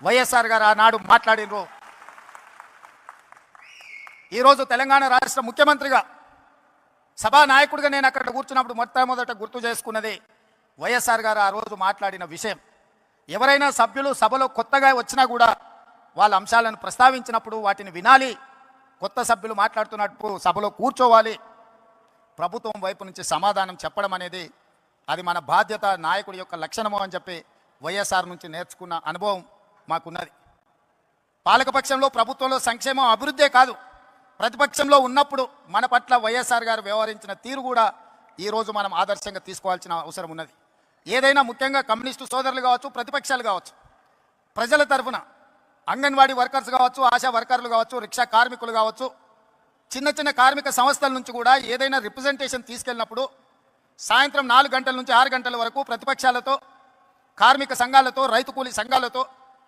వైఎస్ఆర్ గారు ఆనాడు మాట్లాడినరు. ఈరోజు తెలంగాణ రాష్ట్ర ముఖ్యమంత్రిగా సభా నాయకుడిగా నేను అక్కడ కూర్చున్నప్పుడు మొట్టమొదట గుర్తు చేసుకున్నది వైఎస్ఆర్ గారు ఆ రోజు మాట్లాడిన విషయం. ఎవరైనా సభ్యులు సభలో కొత్తగా వచ్చినా కూడా వాళ్ళ అంశాలను ప్రస్తావించినప్పుడు వాటిని వినాలి, కొత్త సభ్యులు మాట్లాడుతున్నప్పుడు సభలో కూర్చోవాలి, ప్రభుత్వం వైపు నుంచి సమాధానం చెప్పడం అనేది అది మన బాధ్యత, నాయకుడి యొక్క లక్షణము అని చెప్పి వైఎస్ఆర్ నుంచి నేర్చుకున్న అనుభవం మాకున్నది. పాలకపక్షంలో ప్రభుత్వంలో సంక్షేమం అభివృద్ధే కాదు, ప్రతిపక్షంలో ఉన్నప్పుడు మన పట్ల వైఎస్ఆర్ గారు వ్యవహరించిన తీరు కూడా ఈరోజు మనం ఆదర్శంగా తీసుకోవాల్సిన అవసరం ఉన్నది. ఏదైనా ముఖ్యంగా కమ్యూనిస్టు సోదరులు కావచ్చు, ప్రతిపక్షాలు కావచ్చు, ప్రజల తరఫున అంగన్వాడీ వర్కర్స్ కావచ్చు, ఆశా వర్కర్లు కావచ్చు, రిక్షా కార్మికులు కావచ్చు, చిన్న చిన్న కార్మిక సంస్థల నుంచి కూడా ఏదైనా రిప్రజెంటేషన్ తీసుకెళ్ళినప్పుడు సాయంత్రం 4 గంటల నుంచి 6 గంటల వరకు ప్రతిపక్షాలతో, కార్మిక సంఘాలతో, రైతు కూలీ సంఘాలతో